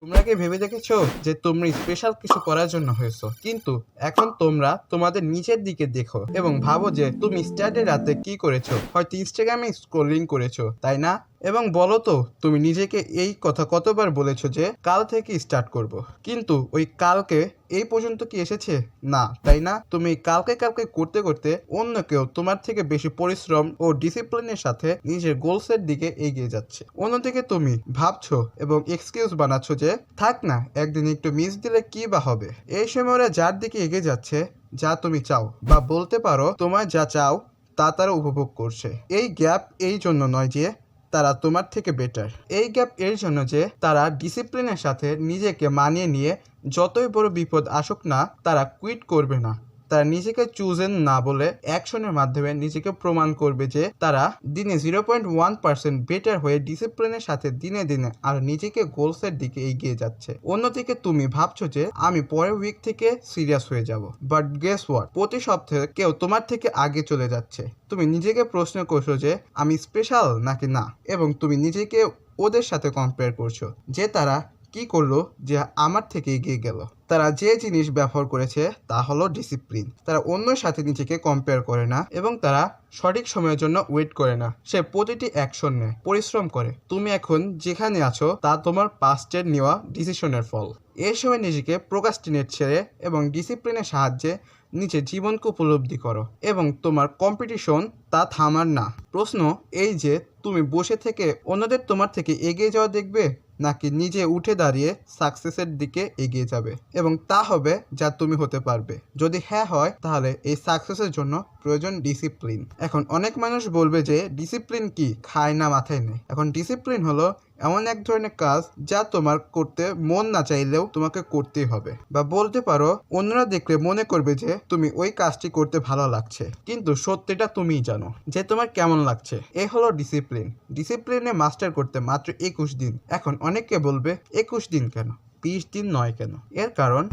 তোমরা কি ভেবে দেখেছো যে তোমরা স্পেশাল কিছু করার জন্য হয়েছো, কিন্তু এখন তোমরা তোমাদের নিচের দিকে দেখো এবং ভাবো যে তুমি স্টাডি রাতে কি করেছো। হয়তো ইনস্টাগ্রামে স্ক্রলিং করেছো, তাই না? এবং বলো তো, তুমি নিজেকে এই কথা কতবার বলেছো যে কাল থেকে স্টার্ট করব, কিন্তু ওই কালকে এই পর্যন্ত কি এসেছে? না, তাই না? তুমি কালকে কালকে করতে করতে অন্য কেউ তোমার থেকে বেশি পরিশ্রম ও ডিসিপ্লিনের সাথে নিজের গোলসের দিকে এগিয়ে যাচ্ছে। অন্যদিকে তুমি ভাবছো এবং এক্সকিউজ বানাচ্ছো যে থাক না, একদিন একটু মিস দিলে কি বা হবে। এই সময় ওরা যার দিকে এগিয়ে যাচ্ছে, যা তুমি চাও, বা বলতে পারো তোমার যা চাও তা তারা উপভোগ করছে। এই গ্যাপ এই জন্য নয় যে তারা তোমার থেকে বেটার, এই গ্যাপ এর জন্য যে তারা ডিসিপ্লিনের সাথে নিজেকে মানিয়ে নিয়ে যতই বড় বিপদ আসুক না, তারা কুইট করবে না। তারা নিজেকে চুজেন না বলে অ্যাকশনের মাধ্যমে নিজেকে প্রমাণ করবে যে তারা দিনে 0.1% বেটার হয়ে ডিসিপ্লিনের সাথে দিনে দিনে আর নিজেকে গোলসের দিকে এগিয়ে যাচ্ছে। অন্যদিকে তুমি ভাবছো যে আমি পরের উইক থেকে সিরিয়াস হয়ে যাব, বাট গেস হোয়াট, প্রতি সপ্তাহে কেউ তোমার থেকে আগে চলে যাচ্ছে। তুমি নিজেকে প্রশ্ন করছো যে আমি স্পেশাল নাকি না, এবং তুমি নিজেকে ওদের সাথে কম্পেয়ার করছো যে তারা কি করলো যে আমার থেকে এগিয়ে গেল। তারা যে জিনিস ব্যবহার করেছে তা হলো ডিসিপ্লিন। তারা অন্যের সাথে নিজেকে কম্পেয়ার করে না এবং তারা সঠিক সময়ের জন্য ওয়েট করে না। সে প্রতিটি অ্যাকশন নেয়, পরিশ্রম করে। তুমি এখন যেখানে আছো তা তোমার পাস্টের নেওয়া ডিসিশনের ফল। এই সময় নিজেকে প্রোক্রাস্টিনেট ছেড়ে এবং ডিসিপ্লিনের সাহায্যে নিজের জীবনকে উপলব্ধি করো, এবং তোমার কম্পিটিশন তা থামার না। প্রশ্ন এই যে তুমি বসে থেকে অন্যদের তোমার থেকে এগিয়ে যাওয়া দেখবে, নাকি নিজে উঠে দাঁড়িয়ে সাকসেসের দিকে এগিয়ে যাবে, এবং তা হবে যা তুমি হতে পারবে। যদি হ্যাঁ হয়, তাহলে এই সাকসেসের জন্য প্রয়োজন ডিসিপ্লিন। এখন অনেক মানুষ বলবে যে ডিসিপ্লিন কি, খায় না মাথায় নেই। এখন ডিসিপ্লিন হলো এমন এক ধরনের কাজ যা তোমার করতে মন না চাইলেও তোমাকে করতেই হবে, বা বলতে পারো অন্যরা দেখলে মনে করবে যে তুমি ওই কাজটি করতে ভালো লাগছে, কিন্তু সত্যিটা তুমিই জানো যে তোমার কেমন লাগছে। এ হলো ডিসিপ্লিন। ডিসিপ্লিনে মাস্টার করতে মাত্র 21 দিন। এখন অনেকে বলবে 21 দিন কেন, 20 দিন নয় কেন? এর কারণ